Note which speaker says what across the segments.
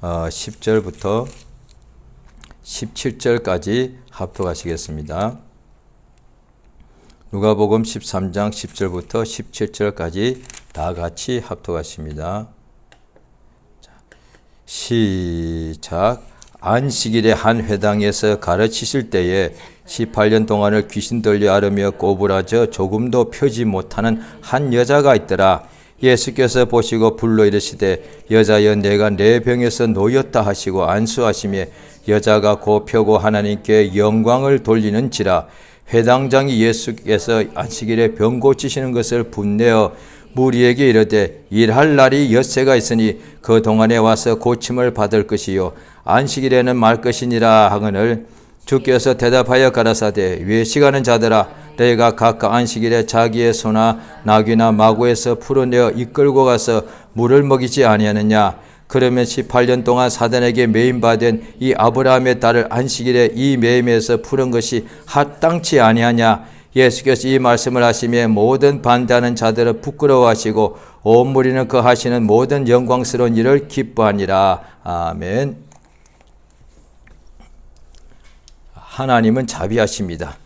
Speaker 1: 10절부터 17절까지 합독하시겠습니다. 누가복음 13장 10절부터 17절까지 다 같이 합독하십니다. 시작. 안식일에 한 회당에서 가르치실 때에 18년 동안을 귀신 들려 앓으며 꼬부라져 조금도 펴지 못하는 한 여자가 있더라. 예수께서 보시고 불러 이르시되 여자여 내가 내 병에서 놓였다 하시고 안수하시며 여자가 곧 펴고 하나님께 영광을 돌리는지라. 회당장이 예수께서 안식일에 병 고치시는 것을 분내어 무리에게 이르되 일할 날이 엿새가 있으니 그 동안에 와서 고침을 받을 것이요 안식일에는 말 것이니라 하거늘 주께서 대답하여 가라사대 외식하는 자들아 너희가 각각 안식일에 자기의 소나 나귀나 마구에서 풀어내어 이끌고 가서 물을 먹이지 아니하느냐. 그러면 18년 동안 사단에게 매임받은 이 아브라함의 딸을 안식일에 이 매임에서 풀은 것이 합당치 아니하냐. 예수께서 이 말씀을 하시며 모든 반대하는 자들을 부끄러워하시고 온 무리는 그 하시는 모든 영광스러운 일을 기뻐하니라. 아멘. 하나님은 자비하십니다.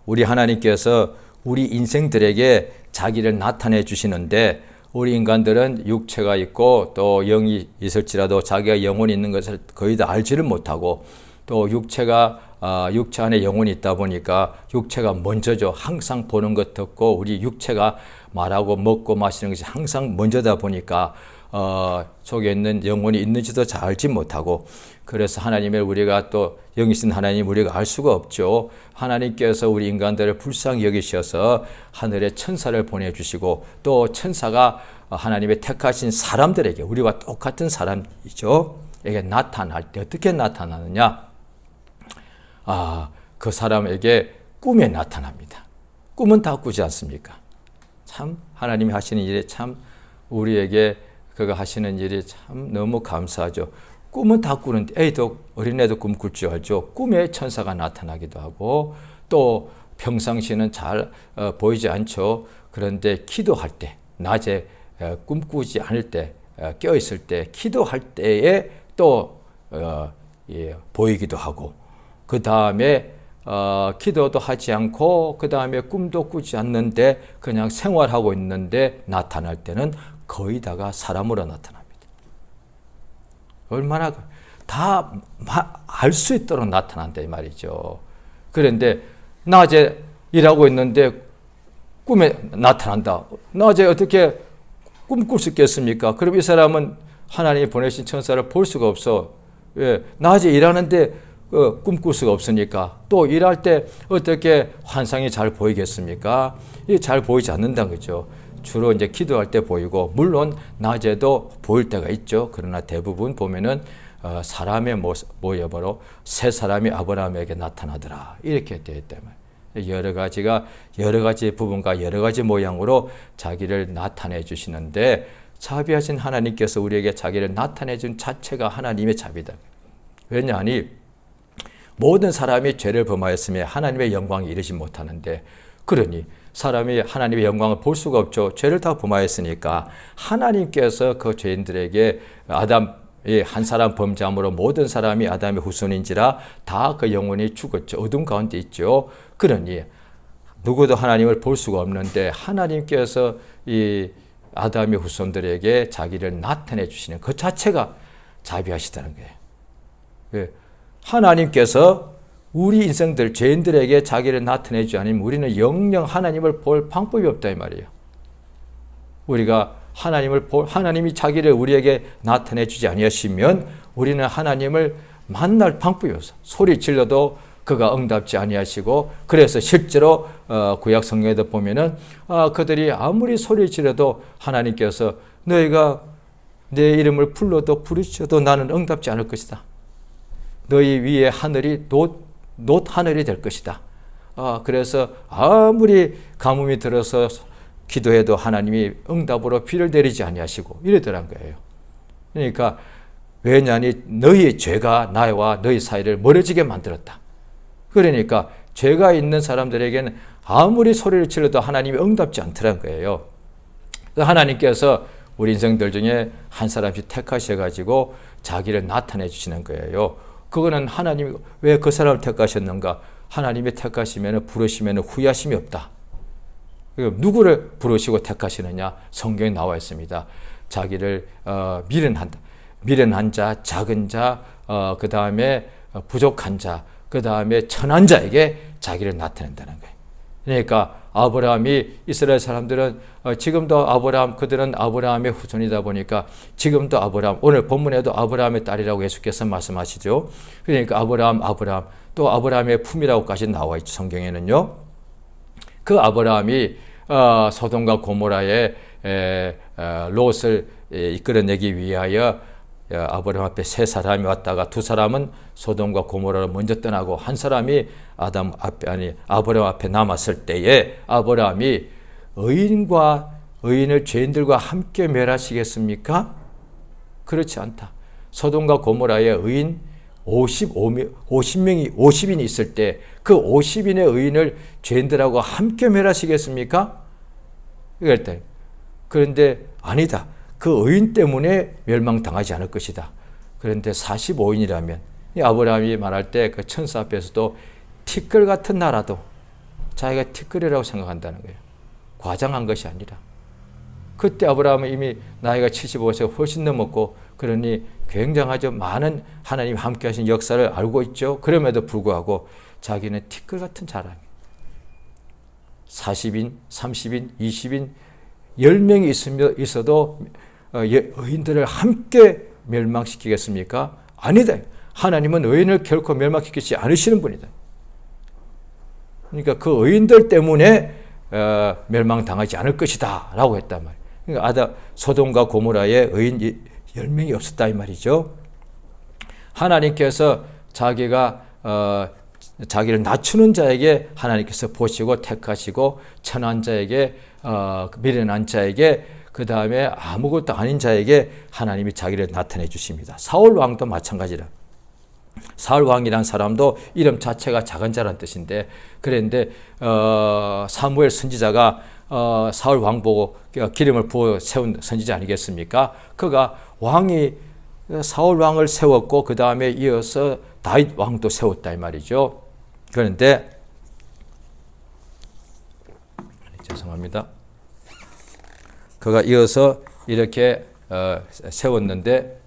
Speaker 1: 우리 하나님께서 우리 인생들에게 자기를 나타내 주시는데 우리 인간들은 육체가 있고 또 영이 있을지라도 자기가 영혼이 있는 것을 거의 다 알지를 못하고 또 육체 안에 영혼이 있다 보니까 육체가 먼저죠. 항상 보는 것 듣고 우리 육체가 말하고 먹고 마시는 것이 항상 먼저다 보니까 속에 있는 영혼이 있는지도 잘 알지 못하고 그래서 하나님을 우리가 또 영이신 하나님 우리가 알 수가 없죠. 하나님께서 우리 인간들을 불쌍히 여기셔서 하늘에 천사를 보내주시고 또 천사가 하나님의 택하신 사람들에게 우리와 똑같은 사람이죠. 에게 나타날 때 어떻게 나타나느냐. 그 사람에게 꿈에 나타납니다. 꿈은 다 꾸지 않습니까? 참 하나님이 하시는 일이 참 우리에게 그가 하시는 일이 참 너무 감사하죠. 꿈은 다 꾸는데 어린애도 꿈 꿀 줄 알죠. 꿈에 천사가 나타나기도 하고 또 평상시는 잘 보이지 않죠. 그런데 기도할 때 낮에 꿈꾸지 않을 때 깨어있을 때 기도할 때에 또 보이기도 하고 그 다음에 기도도 하지 않고 그 다음에 꿈도 꾸지 않는데 그냥 생활하고 있는데 나타날 때는 거의 다가 사람으로 나타납니다. 얼마나 다 알 수 있도록 나타난다 이 말이죠. 그런데 낮에 일하고 있는데 꿈에 나타난다. 낮에 어떻게 꿈꿀 수 있겠습니까? 그럼 이 사람은 하나님이 보내신 천사를 볼 수가 없어. 왜? 낮에 일하는데 꿈꿀 수가 없으니까. 또 일할 때 어떻게 환상이 잘 보이겠습니까? 잘 보이지 않는다는 거죠. 주로 이제 기도할 때 보이고 물론 낮에도 보일 때가 있죠. 그러나 대부분 보면은 사람의 모습으로 세 사람이 아브라함에게 나타나더라 이렇게 되어 있다면 여러 가지 부분과 여러 가지 모양으로 자기를 나타내 주시는데 자비하신 하나님께서 우리에게 자기를 나타내 준 자체가 하나님의 자비다. 왜냐하니 모든 사람이 죄를 범하였으며 하나님의 영광에 이르지 못하는데 그러니 사람이 하나님의 영광을 볼 수가 없죠. 죄를 다 범하였으니까 하나님께서 그 죄인들에게 아담이 한 사람 범죄함으로 모든 사람이 아담의 후손인지라 다 그 영혼이 죽었죠. 어둠 가운데 있죠. 그러니 누구도 하나님을 볼 수가 없는데 하나님께서 이 아담의 후손들에게 자기를 나타내 주시는 그 자체가 자비하시다는 거예요. 하나님께서 우리 인생들 죄인들에게 자기를 나타내지 않으면 우리는 영영 하나님을 볼 방법이 없다 이 말이에요. 우리가 하나님이 자기를 우리에게 나타내 주지 아니하시면 우리는 하나님을 만날 방법이 없어. 소리 질러도 그가 응답지 아니하시고 그래서 실제로 구약 성경에도 보면은 그들이 아무리 소리 질러도 하나님께서 너희가 내 이름을 불러도 부르셔도 나는 응답지 않을 것이다. 너희 위에 하늘이 놋 하늘이 될 것이다. 그래서 아무리 가뭄이 들어서 기도해도 하나님이 응답으로 비를 내리지 아니하시고 이러더란 거예요. 그러니까 왜냐하니 너희 죄가 나와 너희 사이를 멀어지게 만들었다. 그러니까 죄가 있는 사람들에게는 아무리 소리를 질러도 하나님이 응답지 않더란 거예요. 하나님께서 우리 인생들 중에 한 사람씩 택하셔가지고 자기를 나타내 주시는 거예요. 그거는 하나님이 왜 그 사람을 택하셨는가? 하나님이 택하시면 부르시면 후회하심이 없다. 누구를 부르시고 택하시느냐? 성경에 나와 있습니다. 자기를 미련한 자, 작은 자, 그 다음에 부족한 자, 그 다음에 천한 자에게 자기를 나타낸다는 거예요. 그러니까 아브라함이 이스라엘 사람들은 지금도 그들은 아브라함의 후손이다 보니까 지금도 오늘 본문에도 아브라함의 딸이라고 예수께서 말씀하시죠. 그러니까 아브라함 또 아브라함의 품이라고까지 나와 있죠. 성경에는요. 그 아브라함이 소돔과 고모라의 롯을 이끌어내기 위하여 아브라함 앞에 세 사람이 왔다가 두 사람은 소돔과 고모라를 먼저 떠나고 한 사람이 아브라함 앞에 남았을 때에 아브라함이 의인을 죄인들과 함께 멸하시겠습니까? 그렇지 않다. 소돔과 고모라의 의인 50인이 있을 때 그 50인의 의인을 죄인들하고 함께 멸하시겠습니까? 이럴 때 그런데 아니다. 그 의인 때문에 멸망당하지 않을 것이다. 그런데 45인이라면 아브라함이 말할 때 그 천사 앞에서도 티끌 같은 나라도 자기가 티끌이라고 생각한다는 거예요. 과장한 것이 아니라. 그때 아브라함은 이미 나이가 75세가 훨씬 넘었고 그러니 굉장하죠. 많은 하나님이 함께 하신 역사를 알고 있죠. 그럼에도 불구하고 자기는 티끌 같은 자랑이에요. 40인, 30인, 20인, 10명이 있어도 의인들을 함께 멸망시키겠습니까? 아니다. 하나님은 의인을 결코 멸망시키지 않으시는 분이다. 그러니까 그 의인들 때문에 멸망당하지 않을 것이다 라고 했단 말이에요. 그러니까 소돔과 고모라에 의인 10명이 없었다 이 말이죠. 하나님께서 자기를 낮추는 자에게 하나님께서 보시고 택하시고 천한 자에게 미련한 자에게 그 다음에 아무것도 아닌 자에게 하나님이 자기를 나타내 주십니다. 사울 왕도 마찬가지라. 사울 왕이란 사람도 이름 자체가 작은 자란 뜻인데 그런데 사무엘 선지자가 사울 왕 보고 기름을 부어 세운 선지자 아니겠습니까? 그가 사울 왕을 세웠고 그 다음에 이어서 다윗 왕도 세웠다 이 말이죠. 그런데 죄송합니다. 그가 이어서 이렇게 세웠는데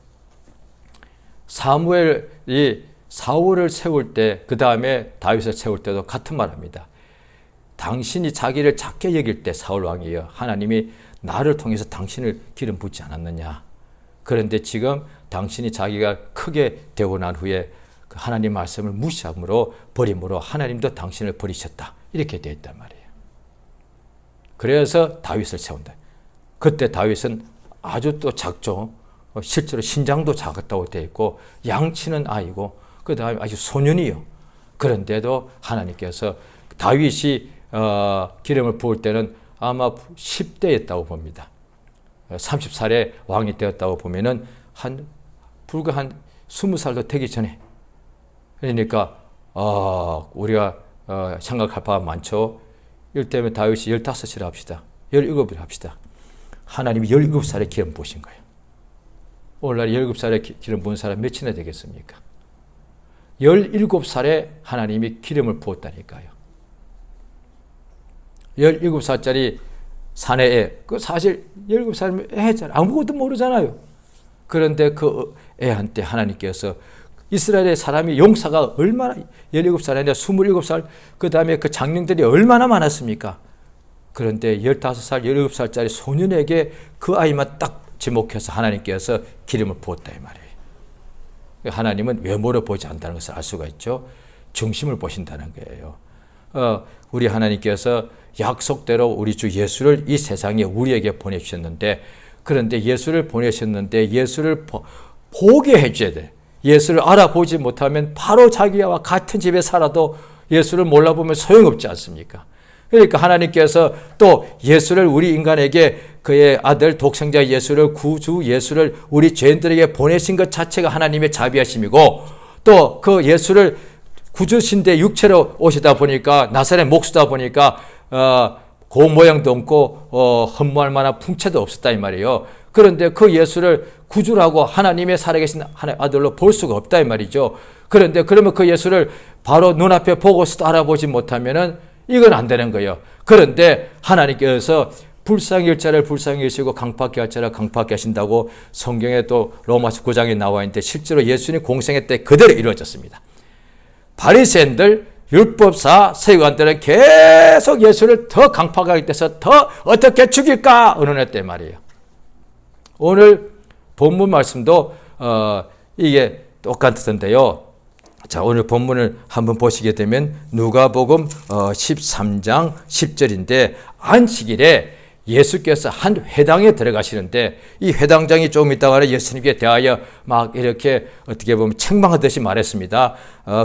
Speaker 1: 사무엘이 사울을 세울 때 그 다음에 다윗을 세울 때도 같은 말합니다. 당신이 자기를 작게 여길 때 사울 왕이여 하나님이 나를 통해서 당신을 기름 붓지 않았느냐. 그런데 지금 당신이 자기가 크게 되고 난 후에 하나님 말씀을 무시함으로 버림으로 하나님도 당신을 버리셨다. 이렇게 되어 있단 말이에요. 그래서 다윗을 세운다. 그때 다윗은 아주 또 작죠. 실제로 신장도 작았다고 되어 있고 양치는 아이고 그 다음에 아주 소년이요. 그런데도 하나님께서 다윗이 기름을 부을 때는 아마 10대였다고 봅니다. 30살에 왕이 되었다고 보면은 불과 한 20살도 되기 전에. 그러니까 우리가 생각할 바가 많죠. 이때면 다윗이 15이라 합시다. 17이라 합시다. 하나님이 17살에 기름 부으신 거예요. 오늘날 17살에 기름 부은 사람 몇이나 되겠습니까? 17살에 하나님이 기름을 부었다니까요. 17살짜리 사내애, 그 사실 17살이면 애잖아요. 아무것도 모르잖아요. 그런데 그 애한테 하나님께서 이스라엘의 사람이 용사가 얼마나 17살 아니라 27살 그 다음에 그 장령들이 얼마나 많았습니까? 그런데 15살, 17살짜리 소년에게 그 아이만 딱 지목해서 하나님께서 기름을 부었다 이 말이에요. 하나님은 외모를 보지 않는다는 것을 알 수가 있죠. 중심을 보신다는 거예요. 우리 하나님께서 약속대로 우리 주 예수를 이 세상에 우리에게 보내주셨는데 그런데 예수를 보내셨는데 예수를 보게 해줘야 돼. 예수를 알아보지 못하면 바로 자기와 같은 집에 살아도 예수를 몰라보면 소용없지 않습니까? 그러니까 하나님께서 또 예수를 우리 인간에게 그의 아들 독생자 예수를 구주 예수를 우리 죄인들에게 보내신 것 자체가 하나님의 자비하심이고 또 그 예수를 구주신데 육체로 오시다 보니까 나사렛 목수다 보니까 고 모양도 없고 헌무할 만한 풍채도 없었다 이 말이에요. 그런데 그 예수를 구주라고 하나님의 살아계신 하나님의 아들로 볼 수가 없다 이 말이죠. 그런데 그러면 그 예수를 바로 눈앞에 보고서도 알아보지 못하면은 이건 안 되는 거예요. 그런데 하나님께서 불쌍히 할 자를 불쌍히 하시고 강팍히 할 자를 강팍히 하신다고 성경에 또 로마서 9장에 나와 있는데 실제로 예수님 공생애 때 그대로 이루어졌습니다. 바리새인들, 율법사, 세관들은 계속 예수를 더 강팍하게 돼서 더 어떻게 죽일까 의논했단 말이에요. 오늘 본문 말씀도 이게 똑같은데요. 자, 오늘 본문을 한번 보시게 되면 누가복음 13장 10절인데 안식일에 예수께서 한 회당에 들어가시는데 이 회당장이 조금 있다가 예수님께 대하여 막 이렇게 어떻게 보면 책망하듯이 말했습니다.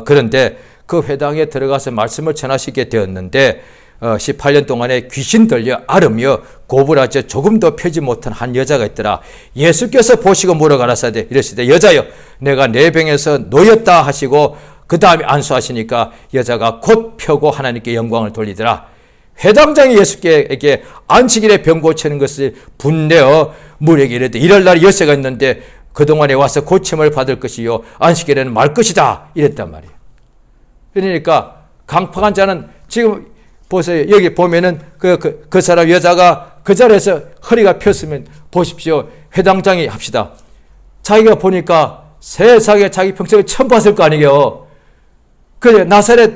Speaker 1: 그런데 그 회당에 들어가서 말씀을 전하시게 되었는데 18년 동안에 귀신 들려 앓으며 고불하여 조금도 펴지 못한 한 여자가 있더라. 예수께서 보시고 물어가라사대 이러시되 여자여 내가 내 병에서 놓였다 하시고 그 다음에 안수하시니까 여자가 곧 펴고 하나님께 영광을 돌리더라. 회당장이 예수께에게 안식일에 병 고치는 것을 분내어 물에게 이르되 이럴 날이 여세가 있는데 그동안에 와서 고침을 받을 것이요 안식일에는 말 것이다 이랬단 말이에요. 그러니까 강팍한 자는 지금 보세요. 여기 보면은 그 사람 여자가 그 자리에서 허리가 폈으면 보십시오. 회당장이 합시다. 자기가 보니까 세상에 자기 평생에 처음 봤을 거 아니에요. 그래 나사렛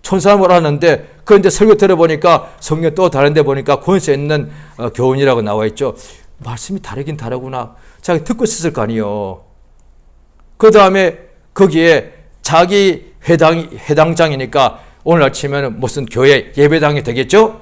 Speaker 1: 촌사람을 하는데 그런데 설교 들어보니까 성경 또 다른 데 보니까 권세 있는 교훈이라고 나와 있죠. 말씀이 다르긴 다르구나. 자기 듣고 있었을 거 아니에요. 그 다음에 거기에 자기 회당장이니까 오늘 아침에는 무슨 교회 예배당이 되겠죠?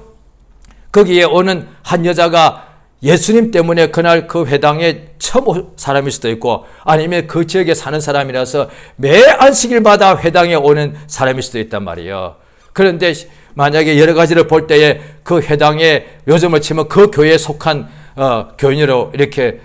Speaker 1: 거기에 오는 한 여자가 예수님 때문에 그날 그 회당에 처음 온 사람일 수도 있고 아니면 그 지역에 사는 사람이라서 매 안식일마다 회당에 오는 사람일 수도 있단 말이에요. 그런데 만약에 여러 가지를 볼 때에 그 회당에 요즘을 치면 그 교회에 속한 교인으로 이렇게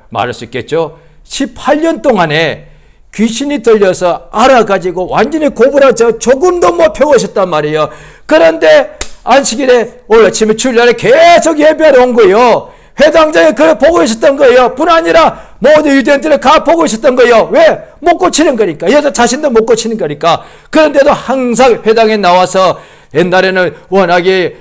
Speaker 1: 말할 수 있겠죠. 18년 동안에 귀신이 들려서 알아가지고 완전히 고불하죠. 조금도 못 펴오셨단 말이에요. 그런데 안식일에 오늘 아침에 주일날에 계속 예배하러 온 거예요. 회당장에 그걸 보고 있었던 거예요. 뿐 아니라 모든 유대인들을 가 보고 있었던 거예요. 왜? 못 고치는 거니까. 여자 자신도 못 고치는 거니까. 그런데도 항상 회당에 나와서 옛날에는 워낙에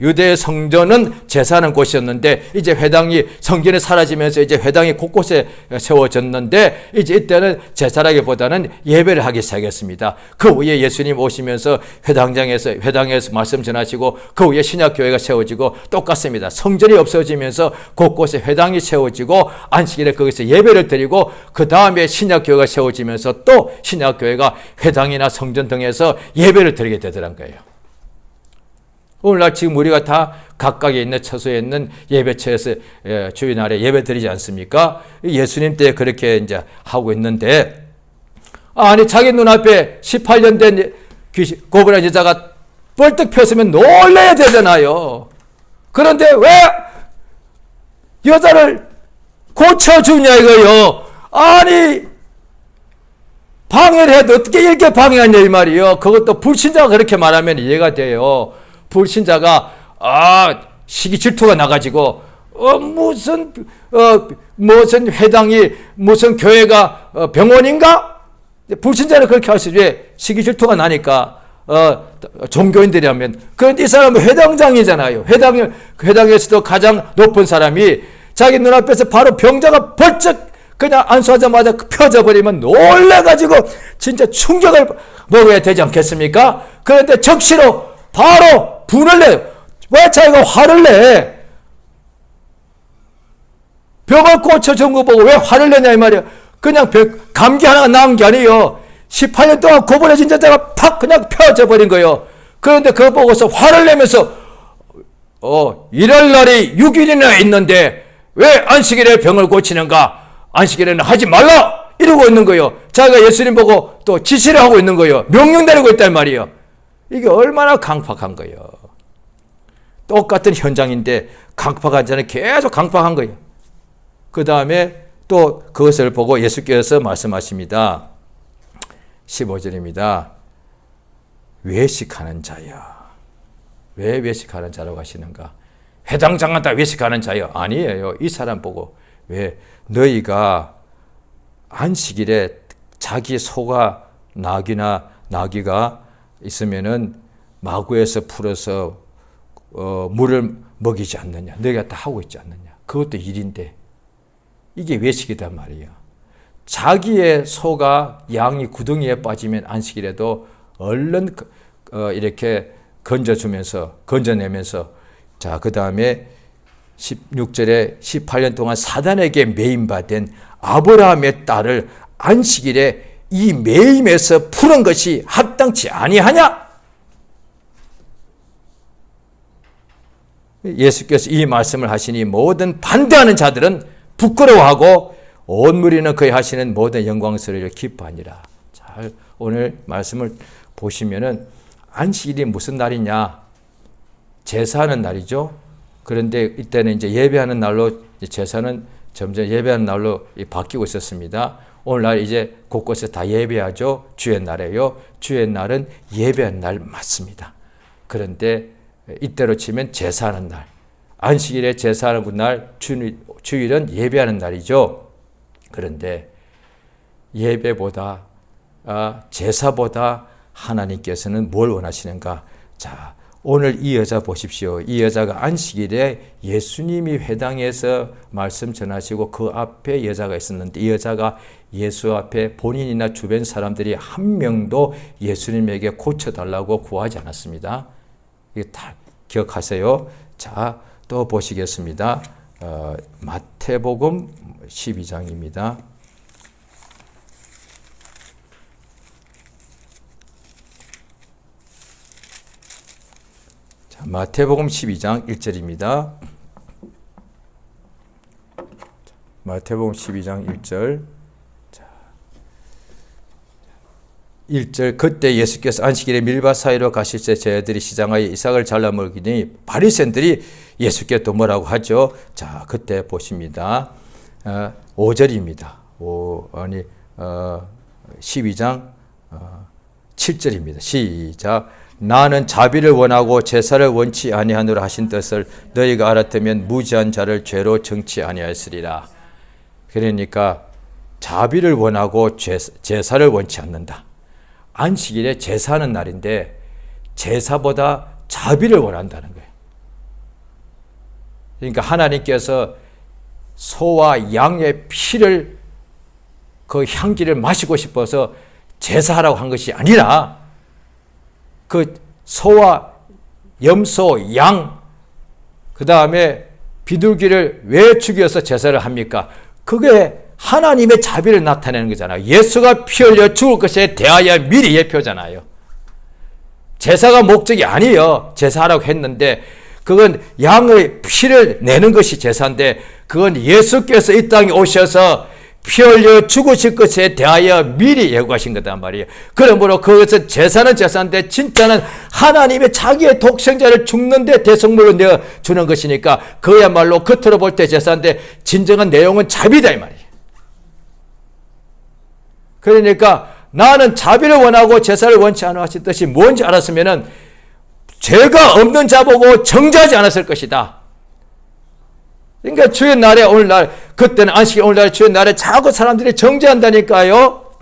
Speaker 1: 유대 성전은 제사하는 곳이었는데 이제 회당이 성전이 사라지면서 이제 회당이 곳곳에 세워졌는데 이제 이때는 제사라기보다는 예배를 하기 시작했습니다. 그 후에 예수님 오시면서 회당에서 말씀 전하시고 그 후에 신약교회가 세워지고 똑같습니다. 성전이 없어지면서 곳곳에 회당이 세워지고 안식일에 거기서 예배를 드리고 그 다음에 신약교회가 세워지면서 또 신약교회가 회당이나 성전 등에서 예배를 드리게 되더란 거예요. 오늘날 지금 우리가 다 각각에 있는 처소에 있는 예배처에서 주일날에 예배 드리지 않습니까? 예수님 때 그렇게 이제 하고 있는데 아니 자기 눈앞에 18년 된 고불한 여자가 뻘떡 폈으면 놀라야 되잖아요. 그런데 왜 여자를 고쳐주냐 이거요. 아니 방해를 해도 어떻게 이렇게 방해하냐 이 말이요. 그것도 불신자가 그렇게 말하면 이해가 돼요. 불신자가 시기 질투가 나가지고 무슨 회당이 무슨 교회가 병원인가? 불신자는 그렇게 할 수 있지. 왜? 시기 질투가 나니까 종교인들이라면. 그런데 이 사람은 회당장이잖아요. 회당에서도 가장 높은 사람이 자기 눈앞에서 바로 병자가 벌쩍 그냥 안수하자마자 펴져 버리면 놀래가지고 진짜 충격을 먹어야 되지 않겠습니까? 그런데 적시로 바로 분을 내요. 왜 자기가 화를 내? 병을 고쳐준 거 보고 왜 화를 내냐 이 말이야. 그냥 감기 하나가 나은 게 아니에요. 18년 동안 고분해진 여자가 팍 그냥 펴져 버린 거예요. 그런데 그거 보고서 화를 내면서 이럴 날이 6일이나 있는데 왜 안식일에 병을 고치는가? 안식일에는 하지 말라! 이러고 있는 거예요. 자기가 예수님 보고 또 지시를 하고 있는 거예요. 명령 내리고 있단 말이에요. 이게 얼마나 강팍한 거예요. 똑같은 현장인데 강팍한 자는 계속 강팍한 거예요. 그 다음에 또 그것을 보고 예수께서 말씀하십니다. 15절입니다. 외식하는 자야. 왜 외식하는 자라고 하시는가? 회당장하다 외식하는 자여. 아니에요. 이 사람 보고 왜 너희가 안식일에 자기 소가 나귀가 있으면은 마구에서 풀어서 물을 먹이지 않느냐. 너희가 다 하고 있지 않느냐. 그것도 일인데 이게 외식이단 말이에요. 자기의 소가 양이 구덩이에 빠지면 안식일에도 얼른 이렇게 건져내면서 자, 그 다음에 16절에 18년 동안 사단에게 매임받은 아브라함의 딸을 안식일에 이 매임에서 푸는 것이 합당치 아니하냐? 예수께서 이 말씀을 하시니 모든 반대하는 자들은 부끄러워하고 온 무리는 그의 하시는 모든 영광스러움을 기뻐하니라. 잘 오늘 말씀을 보시면은 안식일이 무슨 날이냐? 제사하는 날이죠. 그런데 이때는 이제 예배하는 날로 제사는 점점 예배하는 날로 바뀌고 있었습니다. 오늘날 이제 곳곳에 다 예배하죠. 주의 날이에요. 주의 날은 예배하는 날 맞습니다. 그런데 이때로 치면 제사하는 날, 안식일에 제사하는 날, 주일은 예배하는 날이죠. 그런데 예배보다 제사보다 하나님께서는 뭘 원하시는가? 자, 오늘 이 여자 보십시오. 이 여자가 안식일에 예수님이 회당에서 말씀 전하시고 그 앞에 여자가 있었는데 이 여자가 예수 앞에 본인이나 주변 사람들이 한 명도 예수님에게 고쳐달라고 구하지 않았습니다. 이거 다 기억하세요. 자, 또 보시겠습니다. 마태복음 12장입니다. 자, 마태복음 12장 1절입니다. 마태복음 12장 1절. 1절 그때 예수께서 안식일에 밀밭 사이로 가실 때 저희들이 시장하여 이삭을 잘라 먹이니 바리새인들이 예수께 또 뭐라고 하죠? 자, 그때 보십니다. 5절입니다. 12장 7절입니다. 시작. 나는 자비를 원하고 제사를 원치 아니하노라 하신 뜻을 너희가 알았다면 무지한 자를 죄로 정치 아니하였으리라. 그러니까 자비를 원하고 제사를 원치 않는다. 안식일에 제사하는 날인데 제사보다 자비를 원한다는 거예요. 그러니까 하나님께서 소와 양의 피를 그 향기를 마시고 싶어서 제사하라고 한 것이 아니라 그 소와 염소, 양, 그 다음에 비둘기를 왜 죽여서 제사를 합니까? 그게 하나님의 자비를 나타내는 거잖아요. 예수가 피 흘려 죽을 것에 대하여 미리 예표잖아요. 제사가 목적이 아니에요. 제사하라고 했는데 그건 양의 피를 내는 것이 제사인데 그건 예수께서 이 땅에 오셔서 피 흘려 죽으실 것에 대하여 미리 예고하신 거단 말이에요. 그러므로 그것은 제사는 제사인데 진짜는 하나님의 자기의 독생자를 죽는데 대성물로 내어주는 것이니까 그야말로 겉으로 볼 때 제사인데 진정한 내용은 자비다 이 말이에요. 그러니까 나는 자비를 원하고 제사를 원치 않아 하신 뜻이 뭔지 알았으면은 죄가 없는 자 보고 정죄하지 않았을 것이다. 그러니까 주의 날에 오늘날 그때는 안식일 오늘날 주의 날에 자꾸 사람들이 정죄한다니까요.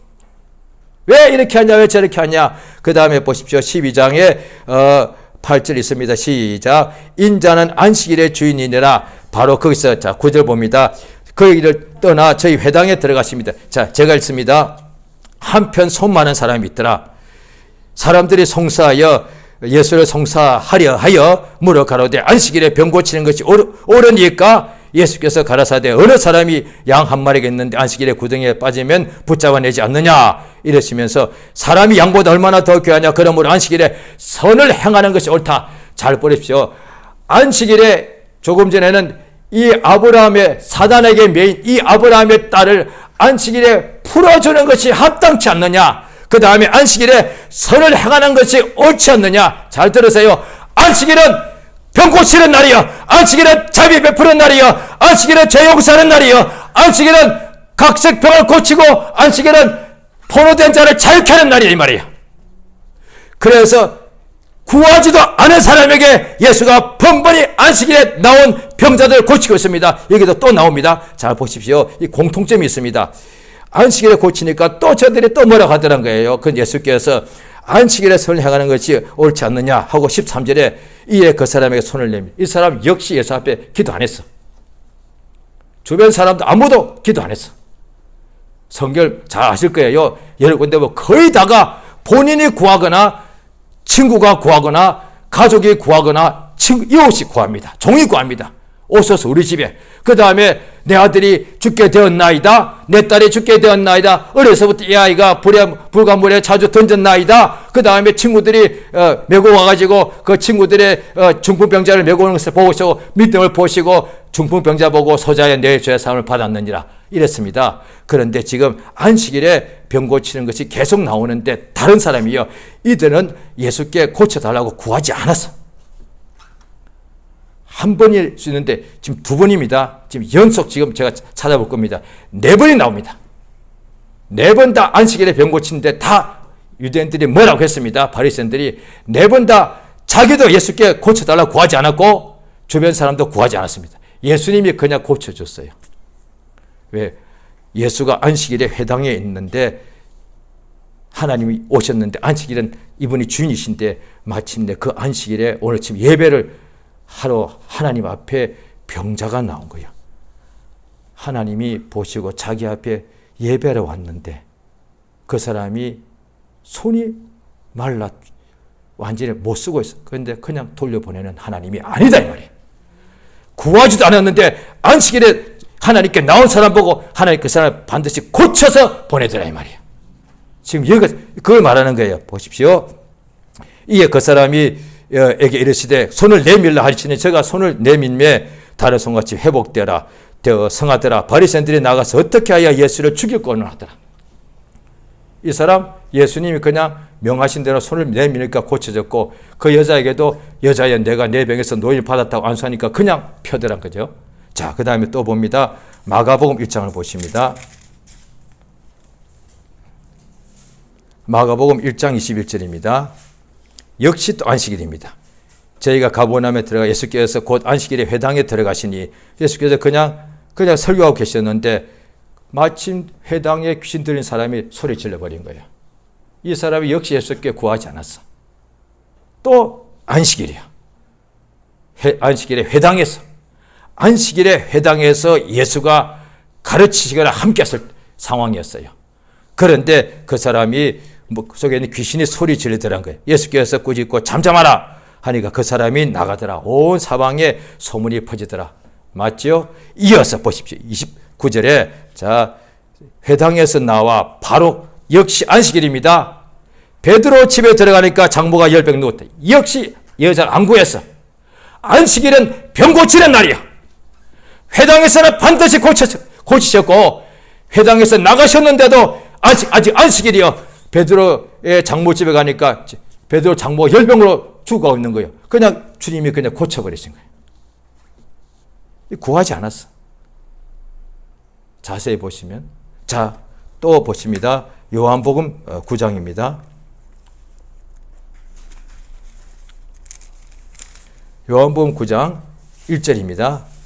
Speaker 1: 왜 이렇게 하냐 왜 저렇게 하냐. 그 다음에 보십시오. 12장에 8절 있습니다. 시작. 인자는 안식일의 주인이니라. 바로 거기서 자 9절 봅니다. 그 일을 떠나 저희 회당에 들어가십니다. 자 제가 읽습니다. 한편 손 많은 사람이 있더라. 사람들이 송사하여 예수를 송사하려 하여 물어 가로되 안식일에 병 고치는 것이 옳으니까? 예수께서 가라사대 어느 사람이 양 한 마리가 있는데 안식일에 구덩이에 빠지면 붙잡아내지 않느냐 이러시면서 사람이 양보다 얼마나 더 귀하냐. 그러므로 안식일에 선을 행하는 것이 옳다. 잘 보십시오. 안식일에 조금 전에는 이 아브라함의 사단에게 매인 이 아브라함의 딸을 안식일에 풀어주는 것이 합당치 않느냐. 그 다음에 안식일에 선을 행하는 것이 옳지 않느냐. 잘 들으세요. 안식일은 병 고치는 날이요. 안식일은 자비 베푸는 날이요. 안식일은 죄 용서하는 날이요. 안식일은 각색 병을 고치고 안식일은 포로된 자를 자유케 하는 날이야 이 말이에요. 그래서 구하지도 않은 사람에게 예수가 번번이 안식일에 나온 병자들을 고치고 있습니다. 여기도 또 나옵니다. 잘 보십시오. 이 공통점이 있습니다. 안식일에 고치니까 또 저들이 또 뭐라고 하더란 거예요. 그 예수께서 안식일에 손을 향하는 것이 옳지 않느냐 하고 13절에 이에 그 사람에게 손을 내밀. 이 사람 역시 예수 앞에 기도 안 했어. 주변 사람도 아무도 기도 안 했어. 성경 잘 아실 거예요. 여러 군데 뭐 거의 다가 본인이 구하거나 친구가 구하거나 가족이 구하거나 이웃이 구합니다. 종이 구합니다. 오소서 우리 집에. 그 다음에 내 아들이 죽게 되었나이다. 내 딸이 죽게 되었나이다. 어려서부터 이 아이가 불과 물에 자주 던졌나이다. 그 다음에 친구들이 메고 와가지고 그 친구들의 중풍병자를 메고 오는 것을 보시고 믿음을 보시고 중풍병자 보고 소자의 내 죄의 사함을 받았느니라. 이랬습니다. 그런데 지금 안식일에 병 고치는 것이 계속 나오는데 다른 사람이요. 이들은 예수께 고쳐달라고 구하지 않았어. 한 번일 수 있는데 지금 두 번입니다. 지금 연속 지금 제가 찾아볼 겁니다. 네 번이 나옵니다. 네 번 다 안식일에 병 고치는데 다 유대인들이 뭐라고 했습니다. 바리새인들이 네 번 다 자기도 예수께 고쳐달라고 구하지 않았고 주변 사람도 구하지 않았습니다. 예수님이 그냥 고쳐줬어요. 왜? 예수가 안식일에 회당에 있는데 하나님이 오셨는데 안식일은 이분이 주인이신데 마침내 그 안식일에 오늘 지금 예배를 하러 하나님 앞에 병자가 나온 거예요. 하나님이 보시고 자기 앞에 예배하러 왔는데 그 사람이 손이 말라 완전히 못 쓰고 있어. 그런데 그냥 돌려보내는 하나님이 아니다 이 말이에요. 구하지도 않았는데 안식일에 하나님께 나온 사람 보고 하나님 그 사람을 반드시 고쳐서 보내더라 이 말이에요. 지금 여기가 그걸 말하는 거예요. 보십시오. 이에 그 사람이 에게 이르시되 손을 내밀라 하시니 제가 손을 내밀매 다른 손같이 회복되라 되어 성하더라. 바리새인들이 나가서 어떻게 하여 예수를 죽일거냐 하더라. 이 사람 예수님이 그냥 명하신 대로 손을 내밀니까 고쳐졌고 그 여자에게도 여자여 내가 내 병에서 노인을 받았다고 안수하니까 그냥 펴더란 거죠. 자, 그 다음에 또 봅니다. 마가복음 1장을 보십니다. 마가복음 1장 21절입니다. 역시 또 안식일입니다. 저희가 가버나움에 들어가 예수께서 곧 안식일에 회당에 들어가시니 예수께서 그냥 설교하고 계셨는데 마침 회당에 귀신 들린 사람이 소리 질러버린 거예요. 이 사람이 역시 예수께 구하지 않았어. 또 안식일이야. 안식일에 회당에서 예수가 가르치시거나 함께 했을 상황이었어요. 그런데 그 사람이 속에 있는 귀신이 소리 지르더란 거예요. 예수께서 꾸짖고 잠잠하라 하니까 그 사람이 나가더라. 온 사방에 소문이 퍼지더라. 맞죠? 이어서 보십시오. 29절에 자 회당에서 나와 바로 역시 안식일입니다. 베드로 집에 들어가니까 장모가 열병 누웠다. 역시 여자를 안 구했어. 안식일은 병 고치는 날이야. 회당에서는 반드시 고치셨고 회당에서 나가셨는데도 아직 안식일이요. 베드로의 장모집에 가니까 베드로 장모가 열병으로 죽어가고 있는 거예요. 그냥 주님이 그냥 고쳐버리신 거예요. 구하지 않았어. 자세히 보시면 자, 또 보십니다. 요한복음 9장입니다. 요한복음 9장 1절입니다.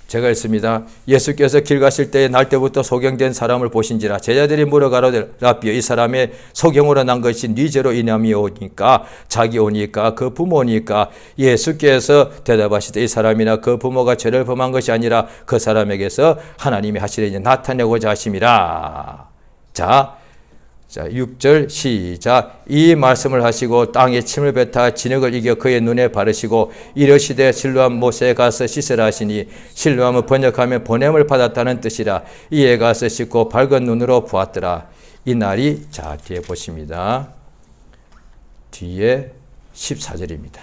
Speaker 1: 제가 읽습니다. 예수께서 길 가실 때에 날 때부터 소경된 사람을 보신지라 제자들이 물어가로되 라비여 이 사람의 소경으로 난 것이 네 죄로 인함이오니까 자기 오니까 그 부모니까 예수께서 대답하시되 이 사람이나 그 부모가 죄를 범한 것이 아니라 그 사람에게서 하나님이 하시려니 나타내고자 하심이라. 자 6절 시작. 이 말씀을 하시고 땅에 침을 뱉어 진흙을 이겨 그의 눈에 바르시고 이르시되 실로암 못에 가서 씻으라 하시니 실로암은 번역하면 보냄을 받았다는 뜻이라. 이에 가서 씻고 밝은 눈으로 보았더라. 이 날이 자 뒤에 보십니다. 뒤에 14절입니다.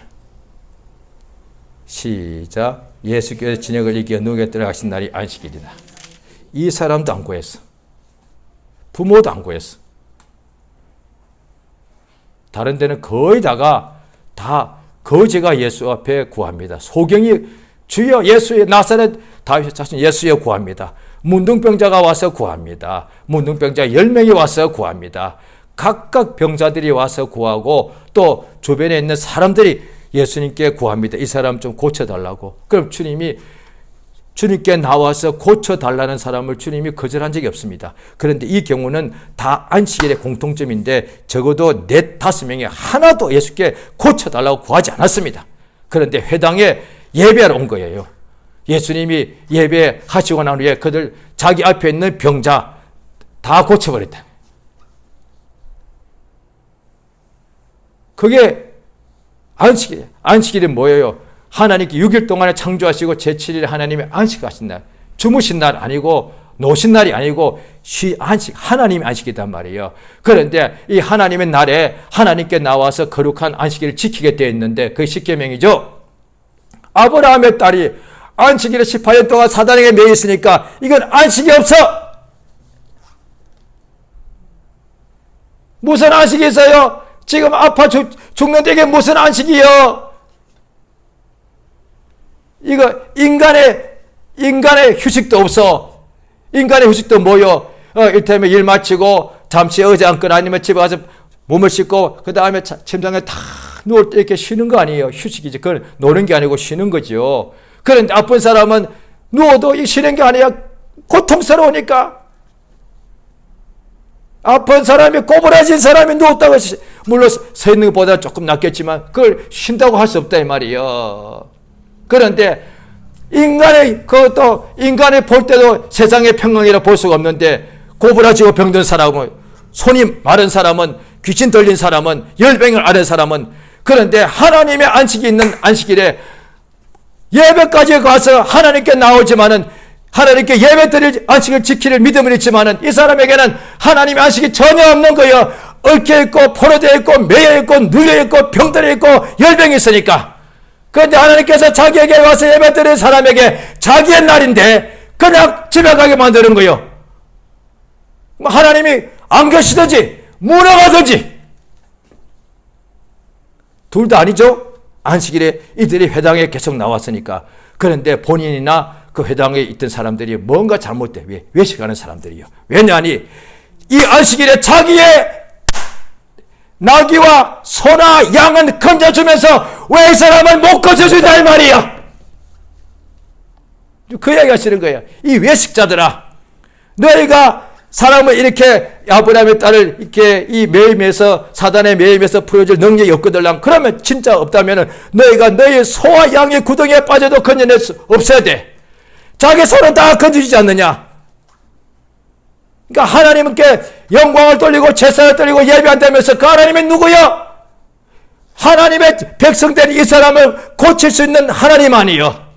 Speaker 1: 시작. 예수께서 진흙을 이겨 누게 들어가신 날이 안식일이다. 이 사람도 안 구했어. 부모도 안 구했어. 다른 데는 거의 다가 다 거지가 예수 앞에 구합니다. 소경이 주여 예수의 나사렛 다윗의 자손 예수여 구합니다. 문둥병자가 와서 구합니다. 문둥병자 10명이 와서 구합니다. 각각 병자들이 와서 구하고 또 주변에 있는 사람들이 예수님께 구합니다. 이 사람 좀 고쳐달라고. 그럼 주님께 나와서 고쳐달라는 사람을 주님이 거절한 적이 없습니다. 그런데 이 경우는 다 안식일의 공통점인데 적어도 4-5명이 하나도 예수께 고쳐달라고 구하지 않았습니다. 그런데 회당에 예배하러 온 거예요. 예수님이 예배하시고 난 후에 그들 자기 앞에 있는 병자 다 고쳐버렸다. 그게 안식일이 뭐예요? 하나님께 6일 동안에 창조하시고 제7일에 하나님이 안식하신 날, 주무신 날 아니고 노신 날이 아니고 안식, 하나님의 안식이단 말이에요. 그런데 이 하나님의 날에 하나님께 나와서 거룩한 안식일을 지키게 되어 있는데 그게 십계명이죠. 아브라함의 딸이 안식일에 18년 동안 사단에게 매여 있으니까 이건 안식이 없어. 무슨 안식이 있어요? 지금 아파 죽는데 이게 무슨 안식이요? 이거 인간의 휴식도 없어. 인간의 휴식도 뭐요? 이를테면 일 마치고 잠시 의자 앉거나 아니면 집에 가서 몸을 씻고 그 다음에 침상에 다 누울 때 이렇게 쉬는 거 아니에요? 휴식이지. 그건 노는 게 아니고 쉬는 거죠. 그런데 아픈 사람은 누워도 쉬는 게 아니야. 고통스러우니까. 아픈 사람이 꼬부라진 사람이 누웠다고 물론 서 있는 것보다 조금 낫겠지만 그걸 쉰다고 할 수 없다 이 말이에요. 그런데 인간의 볼 때도 세상의 평강이라 볼 수가 없는데 고부라지고 병든 사람은 손이 마른 사람은 귀신 들린 사람은 열병을 앓은 사람은 그런데 하나님의 안식이 있는 안식일에 예배까지 가서 하나님께 나오지만은 하나님께 예배 드릴 안식을 지키는 믿음은 있지만은 이 사람에게는 하나님의 안식이 전혀 없는 거예요. 얽혀 있고 포로되어 있고 매여 있고 눌려 있고 병들어 있고 열병이 있으니까. 그런데 하나님께서 자기에게 와서 예배 드리는 사람에게 자기의 날인데 그냥 집에 가게 만드는 거예요. 하나님이 안 계시든지 무너가든지 둘 다 아니죠. 안식일에 이들이 회당에 계속 나왔으니까. 그런데 본인이나 그 회당에 있던 사람들이 뭔가 잘못돼. 외식하는 사람들이요. 왜냐하니 이 안식일에 자기의 나귀와 소나 양은 건져주면서 왜 이 사람을 못 건져주냐 이 말이야. 그 이야기 하시는 거예요. 이 외식자들아, 너희가 사람을 이렇게 아브라함의 딸을 이렇게 이 매임에서 사단의 매임에서 풀어줄 능력이 없거든. 그러면 진짜 없다면은 너희가 너희 소와 양의 구덩이에 빠져도 건져낼 수 없어야 돼. 자기 손은 다 건져주지 않느냐. 그러니까 하나님께 영광을 돌리고 제사를 돌리고 예배한다면서 그 하나님이 누구요? 하나님의 백성된 이 사람을 고칠 수 있는 하나님 아니요.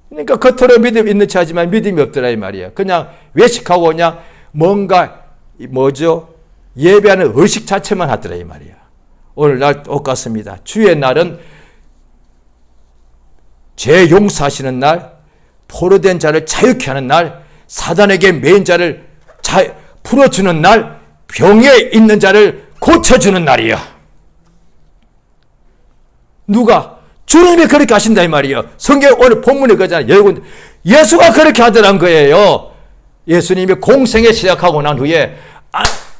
Speaker 1: 그러니까 겉으로 믿음 있는 체 하지만 믿음이 없더라 이 말이에요. 그냥 외식하고 그냥 뭔가 뭐죠? 예배하는 의식 자체만 하더라 이 말이에요. 오늘날 똑같습니다. 주의 날은 죄 용서하시는 날, 포로된 자를 자유케 하는 날, 사단에게 매인 자를 풀어주는 날, 병에 있는 자를 고쳐주는 날이야. 누가? 주님이 그렇게 하신다 이 말이에요. 성경 오늘 본문에 그러잖아요. 예수가 그렇게 하더란 거예요. 예수님이 공생에 시작하고 난 후에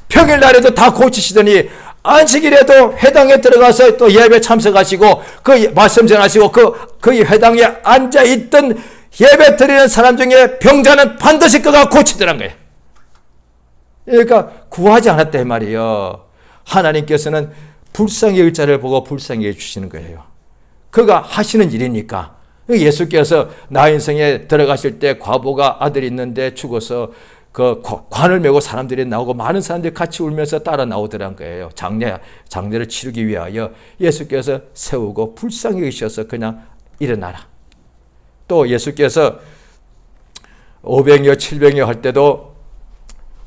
Speaker 1: 평일날에도 다 고치시더니 안식일에도 회당에 들어가서 또 예배 참석하시고 그 말씀 전하시고 그 회당에 앉아있던 예배 드리는 사람 중에 병자는 반드시 그가 고치더란 거예요. 그러니까 구하지 않았다 이 말이에요. 하나님께서는 불쌍히 의자를 보고 불쌍히 해주시는 거예요. 그가 하시는 일이니까. 예수께서 나인성에 들어가실 때 과부가 아들이 있는데 죽어서 그 관을 메고 사람들이 나오고 많은 사람들이 같이 울면서 따라 나오더란 거예요. 장례를 치르기 위하여 예수께서 세우고 불쌍히 여기셔서 그냥 일어나라. 또 예수께서 500여 700여 할 때도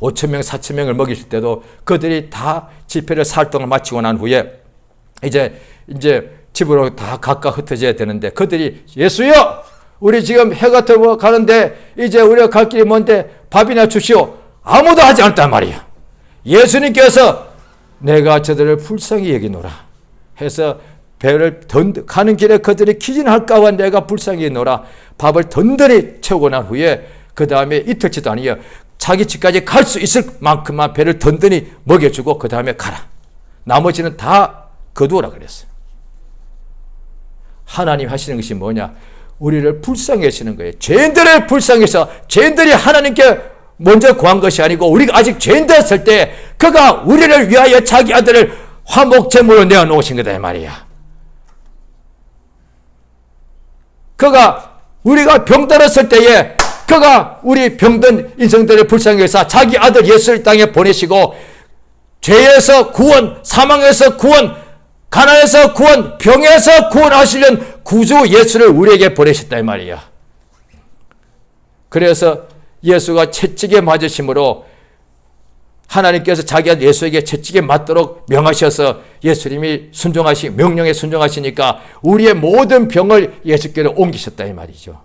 Speaker 1: 5,000명 4,000명을 먹이실 때도 그들이 다 집회를 사흘 동안 마치고 난 후에 이제 집으로 다 각각 흩어져야 되는데 그들이 예수여 우리 지금 해가 들어 가는데 이제 우리가 갈 길이 먼데 밥이나 주시오. 아무도 하지 않았단 말이야. 예수님께서 내가 저들을 불쌍히 여기노라 해서 배를 가는 길에 그들이 기진할까 봐 내가 불쌍히 여기노라 밥을 든든히 채우고 난 후에 그 다음에 이틀치도 아니에요. 자기 집까지 갈 수 있을 만큼만 배를 든든히 먹여주고 그 다음에 가라. 나머지는 다 거두어라 그랬어요. 하나님 하시는 것이 뭐냐? 우리를 불쌍히 하시는 거예요. 죄인들을 불쌍히 해서 죄인들이 하나님께 먼저 구한 것이 아니고 우리가 아직 죄인 되었을 때 그가 우리를 위하여 자기 아들을 화목제물로 내어놓으신 거다 이 말이야. 그가 우리가 병들었을 때에 그가 우리 병든 인생들을 불쌍히 해서 자기 아들 예수를 땅에 보내시고 죄에서 구원, 사망에서 구원, 가난에서 구원, 병에서 구원하시려는 구주 예수를 우리에게 보내셨다 이 말이야. 그래서 예수가 채찍에 맞으심으로 하나님께서 자기 아들 예수에게 채찍에 맞도록 명하셔서 예수님이 명령에 순종하시니까 우리의 모든 병을 예수께로 옮기셨다 이 말이죠.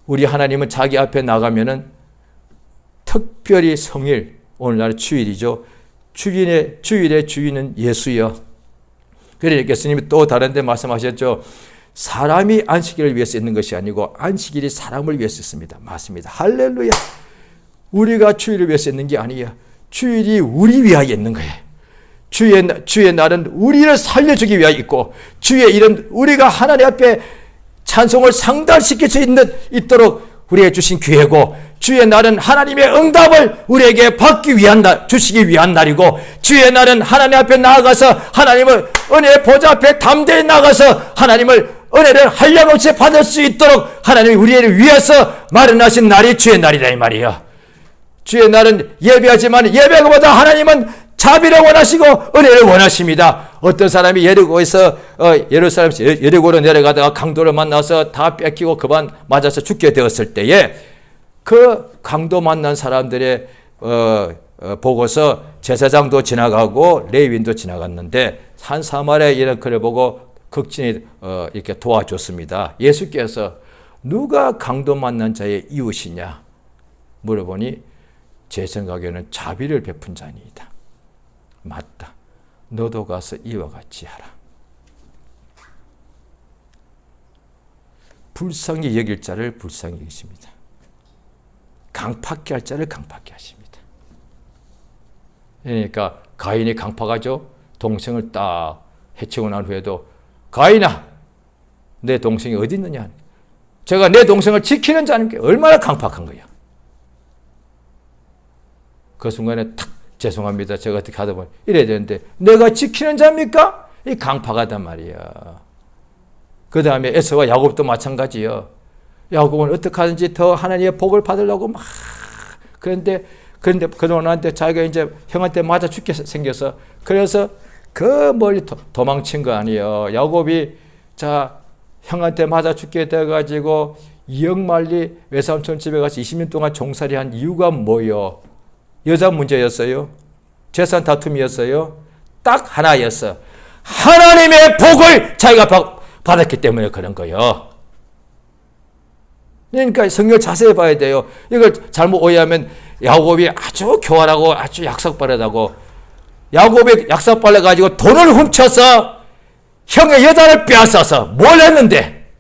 Speaker 1: 우리 하나님은 자기 앞에 나가면은 특별히 성일, 오늘날 주일이죠. 주일의 주인은 예수여. 그러니까 예수님이 또 다른 데 말씀하셨죠. 사람이 안식일을 위해서 있는 것이 아니고 안식일이 사람을 위해서 있습니다. 맞습니다. 할렐루야. 우리가 주일을 위해서 있는 게 아니야. 주일이 우리 위하여 있는 거예요. 주의 날은 우리를 살려주기 위하여 있고 주의 일은 우리가 하나님 앞에 찬송을 상달시킬 수 있도록 우리에게 주신 기회고 주의 날은 하나님의 응답을 우리에게 받기 위한 날, 주시기 위한 날이고 주의 날은 하나님 앞에 나아가서 하나님을 은혜의 보좌 앞에 담대히 나가서 하나님을 은혜를 한량없이 받을 수 있도록 하나님이 우리를 위해서 마련하신 날이 주의 날이다 이 말이야. 주의 날은 예배하지만 예배보다 하나님은 자비를 원하시고 은혜를 원하십니다. 어떤 사람이 예리고에서 예리고로 내려가다가 강도를 만나서 다 뺏기고 그만 맞아서 죽게 되었을 때에 그 강도 만난 사람들의 보고서 제사장도 지나가고 레위인도 지나갔는데 한 사마리아 여인은 그를 보고 극진히 이렇게 도와줬습니다. 예수께서 누가 강도 만난 자의 이웃이냐 물어보니 제 생각에는 자비를 베푼 자니이다. 맞다. 너도 가서 이와 같이 하라. 불쌍히 여길 자를 불쌍히 여기십니다. 강팍게 할 자를 강팍게 하십니다. 그러니까 가인이 강팍하죠. 동생을 딱 해치고 난 후에도 가인아 내 동생이 어디 있느냐. 제가 내 동생을 지키는 자님께 얼마나 강팍한 거야. 그 순간에 탁 죄송합니다. 제가 어떻게 하다 보니 이래야 되는데 내가 지키는 자입니까? 이 강팍하단 말이야. 그 다음에 에서와 야곱도 마찬가지요. 야곱은 어떻게 하든지 더 하나님의 복을 받으려고 막 그런데 그동안한테 자기가 이제 형한테 맞아 죽게 생겨서 그래서 그 멀리 도망친 거 아니에요. 야곱이 자 형한테 맞아 죽게 돼가지고 이역만리 외삼촌 집에 가서 20년 동안 종살이한 이유가 뭐요? 여자 문제였어요? 재산 다툼이었어요? 딱 하나였어. 하나님의 복을 자기가 받았기 때문에 그런 거예요. 그러니까 성경을 자세히 봐야 돼요. 이걸 잘못 오해하면 야곱이 아주 교활하고 아주 약삭빠르다고 야곱이 약삭빨래 가지고 돈을 훔쳐서 형의 여자를 빼앗아서 뭘 했는데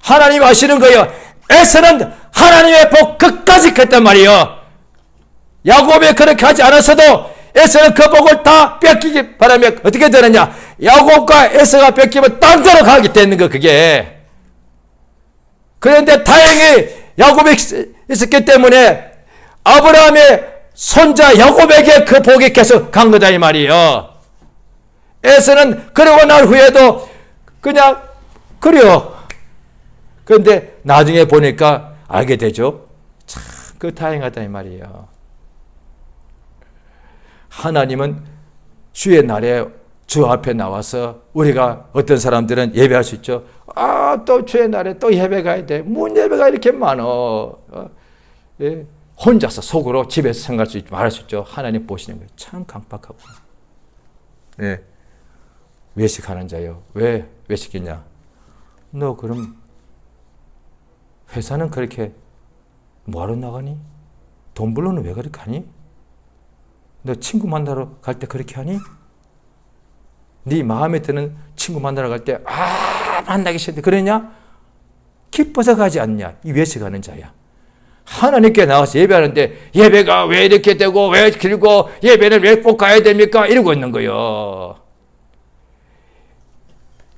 Speaker 1: 하나님 아시는 거예요. 에서는 하나님의 복 끝까지 했단 말이에요. 야곱이 그렇게 하지 않았어도 에서는 그 복을 다 뺏기기 바라며 어떻게 되느냐. 야곱과 에서가 뺏기면 딴 데로 가게 되는 거 그게. 그런데 다행히 야곱이 있었기 때문에 아브라함의 손자 야곱에게 그 복이 계속 간 거다 이 말이에요. 에서는 그러고 난 후에도 그냥 그래요. 그런데 나중에 보니까 알게 되죠. 참 그 다행하다 이 말이에요. 하나님은 주의 날에 주 앞에 나와서 우리가 어떤 사람들은 예배할 수 있죠. 아, 또 주의 날에 또 예배 가야 돼. 뭔 예배가 이렇게 많어. 예. 혼자서 속으로 집에서 생각할 수 있고 말할 수 있죠. 하나님 보시는 거예요. 참 강박하고. 예. 외식하는 자요. 왜 외식이냐? 너 그럼 회사는 그렇게 뭐하러 나가니? 돈 벌러는 왜 그렇게 하니? 너 친구 만나러 갈 때 그렇게 하니? 네 마음에 드는 친구 만나러 갈 때 만나기 싫은데 그러냐? 기뻐서 가지 않냐? 이 왜 가는 자야? 하나님께 나가서 예배하는데 예배가 왜 이렇게 되고 왜 길고 예배는 왜 꼭 가야 됩니까? 이러고 있는 거예요.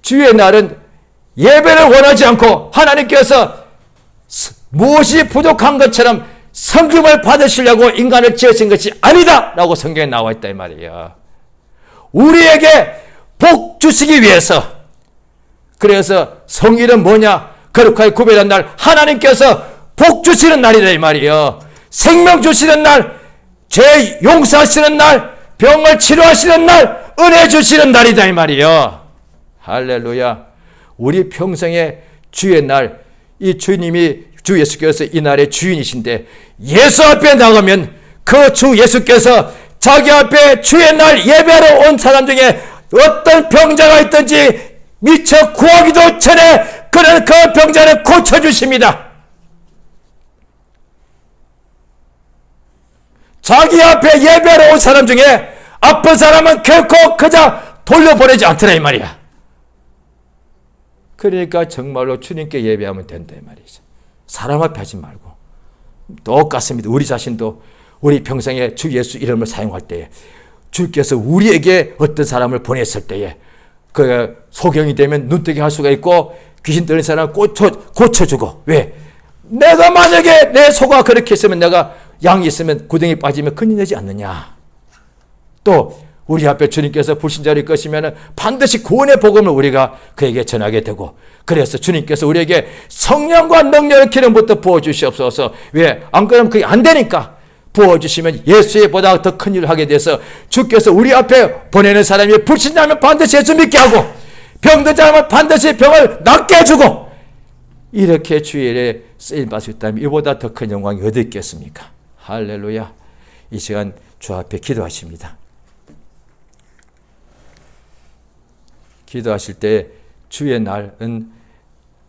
Speaker 1: 주의 날은 예배를 원하지 않고 하나님께서 무엇이 부족한 것처럼 성금을 받으시려고 인간을 지으신 것이 아니다! 라고 성경에 나와 있다 이 말이에요. 우리에게 복 주시기 위해서. 그래서 성일은 뭐냐? 거룩하게 구별한 날 하나님께서 복 주시는 날이다 이 말이에요. 생명 주시는 날, 죄 용서하시는 날, 병을 치료하시는 날, 은혜 주시는 날이다 이 말이에요. 할렐루야. 우리 평생에 주의 날, 이 주님이 주 예수께서 이 날의 주인이신데 예수 앞에 나가면 그 주 예수께서 자기 앞에 주의 날 예배하러 온 사람 중에 어떤 병자가 있든지 미처 구하기도 전에 그는 그 병자를 고쳐주십니다. 자기 앞에 예배하러 온 사람 중에 아픈 사람은 결코 그냥 돌려보내지 않더라 이 말이야. 그러니까 정말로 주님께 예배하면 된다 이 말이죠. 사람 앞에 하지 말고. 똑같습니다. 우리 자신도 우리 평생에 주 예수 이름을 사용할 때에 주께서 우리에게 어떤 사람을 보냈을 때에 그 소경이 되면 눈뜨게 할 수가 있고 귀신 들린 사람을 고쳐주고. 왜? 내가 만약에 내 소가 그렇게 있으면 내가 양이 있으면 구덩이 빠지면 큰일 나지 않느냐. 또 우리 앞에 주님께서 불신자를 것이면 반드시 구원의 복음을 우리가 그에게 전하게 되고, 그래서 주님께서 우리에게 성령과 능력의 기름부터 부어주시옵소서. 왜? 안 그러면 그게 안 되니까 부어주시면 예수의 보다 더 큰 일을 하게 돼서 주께서 우리 앞에 보내는 사람이 불신자면 반드시 예수 믿게 하고 병든 사람은 반드시 병을 낫게 해주고, 이렇게 주의 일에 쓰임받을 수 있다면 이보다 더 큰 영광이 어디 있겠습니까? 할렐루야. 이 시간 주 앞에 기도하십니다. 기도하실 때 주의 날은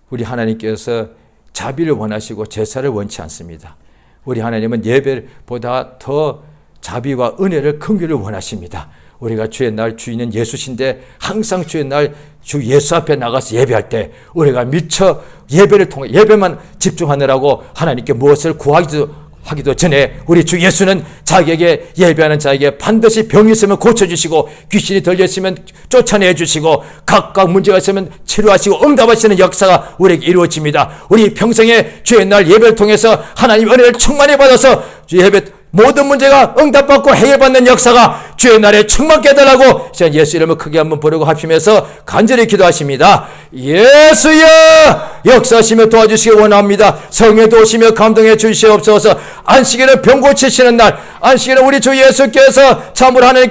Speaker 1: 우리 하나님께서 자비를 원하시고 제사를 원치 않습니다. 우리 하나님은 예배보다 더 자비와 은혜를 긍휼을 원하십니다. 우리가 주의 날 주인은 예수신데 항상 주의 날 주 예수 앞에 나가서 예배할 때 우리가 미처 예배를 통해 예배만 집중하느라고 하나님께 무엇을 하기도 전에 우리 주 예수는 자기에게 예배하는 자에게 반드시 병이 있으면 고쳐주시고 귀신이 들렸으면 쫓아내 주시고 각각 문제가 있으면 치료하시고 응답하시는 역사가 우리에게 이루어집니다. 우리 평생에 주의 날 예배를 통해서 하나님 은혜를 충만히 받아서 예배 모든 문제가 응답받고 해결받는 역사가 주의 날에 충만케 해달라고 예수 이름을 크게 한번 부르고 합심해서 간절히 기도하십니다. 예수여 역사하시며 도와주시기 원합니다. 성에 도우시며 감동해 주시옵소서. 안식일은 병 고치시는 날, 안식일은 우리 주 예수께서 참으로 하나님께